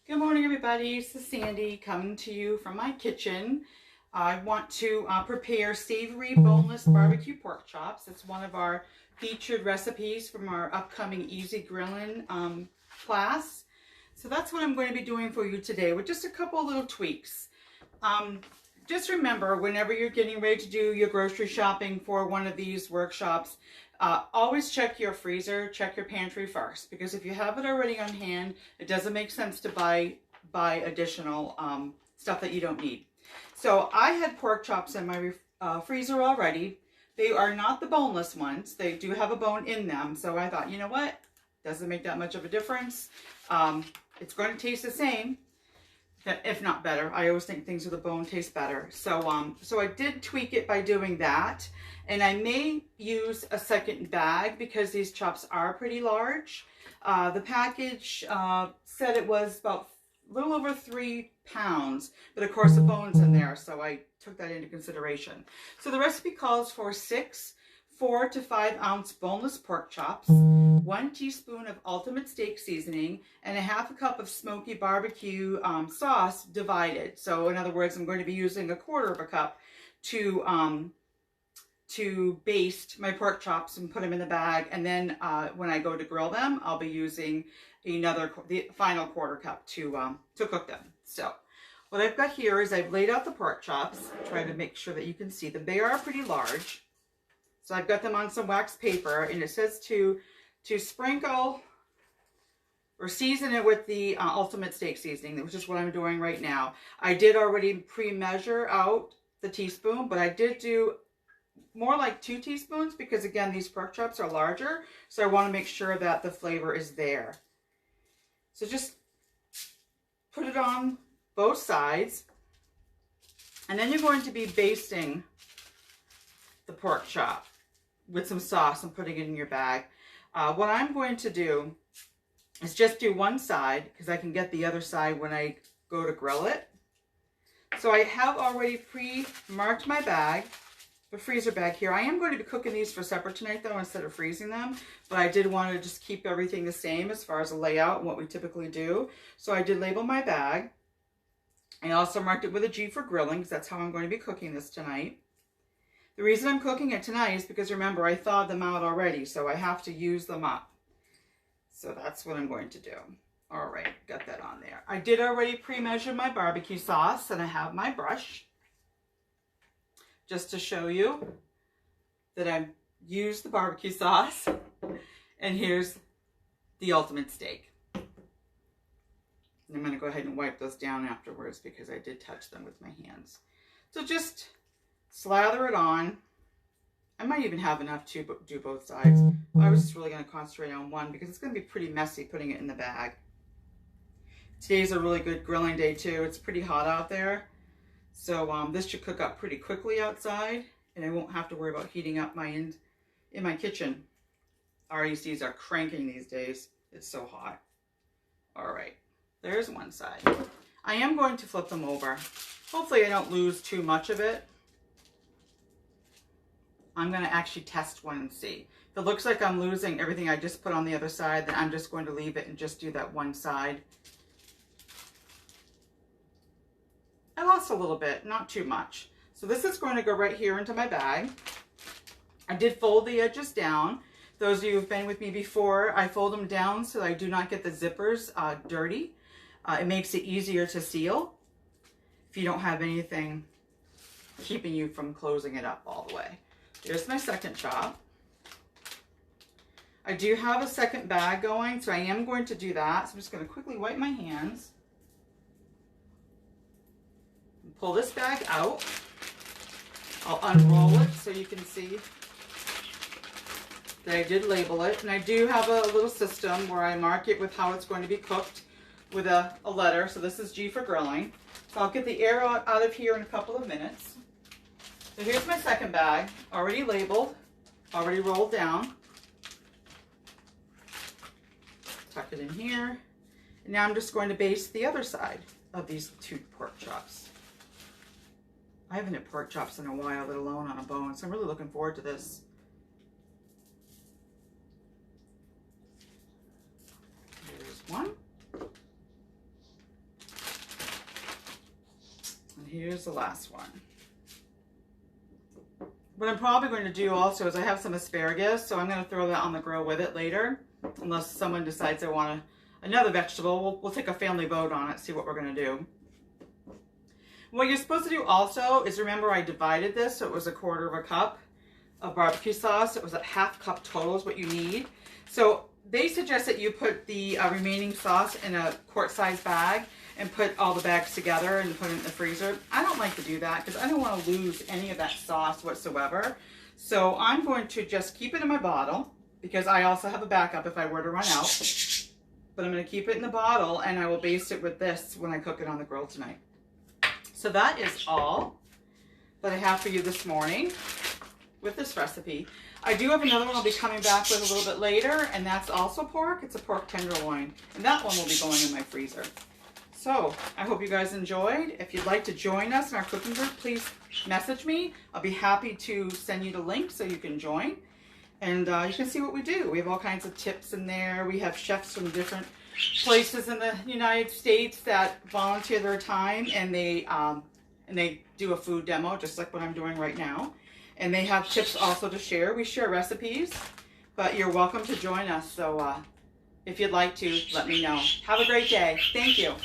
Good morning, everybody. This is Sandy coming to you from my kitchen. I want to prepare savory boneless barbecue pork chops. It's one of our featured recipes from our upcoming Easy Grillin class. So that's what I'm going to be doing for you today with just a couple little tweaks. Just remember, whenever you're getting ready to do your grocery shopping for one of these workshops, always check your freezer, check your pantry first, because if you have it already on hand, it doesn't make sense to buy additional stuff that you don't need. So I had pork chops in my freezer already. They are not the boneless ones. They do have a bone in them. So I thought, you know what? Doesn't make that much of a difference. It's going to taste the same, if not better. I always think things with a bone taste better. So so I did tweak it by doing that. And I may use a second bag because these chops are pretty large. The package said it was about a little over 3 pounds, but of course the bone's in there, so I took that into consideration. So the recipe calls for 6 4 to 5 ounce boneless pork chops, 1 teaspoon of ultimate steak seasoning, and a half a cup of smoky barbecue sauce divided. So in other words, I'm going to be using a quarter of a cup to baste my pork chops and put them in the bag. And then when I go to grill them, I'll be using the final quarter cup to cook them. So what I've got here is I've laid out the pork chops, trying to make sure that you can see them. They are pretty large. So I've got them on some wax paper, and it says to sprinkle or season it with the ultimate steak seasoning, which is what I'm doing right now. I did already pre-measure out the teaspoon, but I did do more like 2 teaspoons because, again, these pork chops are larger, so I want to make sure that the flavor is there. So just put it on both sides, and then you're going to be basting the pork chop with some sauce and putting it in your bag. What I'm going to do is just do one side because I can get the other side when I go to grill it. So I have already pre-marked my bag, the freezer bag here. I am going to be cooking these for supper tonight though, instead of freezing them, but I did want to just keep everything the same as far as the layout and what we typically do. So I did label my bag. I also marked it with a G for grilling because that's how I'm going to be cooking this tonight. The reason I'm cooking it tonight is because, remember, I thawed them out already, so I have to use them up. So that's what I'm going to do. All right, got that on there. I did already pre-measure my barbecue sauce, and I have my brush just to show you that I've used the barbecue sauce. And here's the ultimate steak. And I'm going to go ahead and wipe those down afterwards because I did touch them with my hands. So just slather it on. I might even have enough to do both sides. I was just really going to concentrate on one because it's going to be pretty messy putting it in the bag. Today's a really good grilling day too. It's pretty hot out there. So this should cook up pretty quickly outside, and I won't have to worry about heating up in my kitchen. RECs are cranking these days. It's so hot. All right, there's one side. I am going to flip them over. Hopefully I don't lose too much of it. I'm going to actually test one and see. If it looks like I'm losing everything I just put on the other side, then I'm just going to leave it and just do that one side. I lost a little bit, not too much. So this is going to go right here into my bag. I did fold the edges down. Those of you who've been with me before, I fold them down so I do not get the zippers dirty. It makes it easier to seal if you don't have anything keeping you from closing it up all the way. Here's my second chop. I do have a second bag going, so I am going to do that. So I'm just going to quickly wipe my hands. And pull this bag out. I'll unroll it so you can see that I did label it. And I do have a little system where I mark it with how it's going to be cooked with a letter. So this is G for grilling. So I'll get the air out of here in a couple of minutes. So here's my second bag, already labeled, already rolled down. Tuck it in here. And now I'm just going to baste the other side of these 2 pork chops. I haven't had pork chops in a while, let alone on a bone, so I'm really looking forward to this. Here's one. here's the last one. What I'm probably going to do also is I have some asparagus, so I'm going to throw that on the grill with it later, unless someone decides they want another vegetable. We'll take a family vote on it, see what we're going to do. What you're supposed to do also is, remember I divided this, so it was 1/4 cup of barbecue sauce. It was a 1/2 cup total is what you need. So they suggest that you put the remaining sauce in a quart-sized bag and put all the bags together and put it in the freezer. I don't like to do that because I don't want to lose any of that sauce whatsoever. So I'm going to just keep it in my bottle because I also have a backup if I were to run out. But I'm going to keep it in the bottle and I will baste it with this when I cook it on the grill tonight. So that is all that I have for you this morning with this recipe. I do have another one I'll be coming back with a little bit later, and that's also pork. It's a pork tenderloin, and that one will be going in my freezer. So I hope you guys enjoyed. If you'd like to join us in our cooking group, please message me. I'll be happy to send you the link so you can join. And you can see what we do. We have all kinds of tips in there. We have chefs from different places in the United States that volunteer their time, and they do a food demo, just like what I'm doing right now. And they have tips also to share. We share recipes, but you're welcome to join us. So if you'd like to, let me know. Have a great day. Thank you.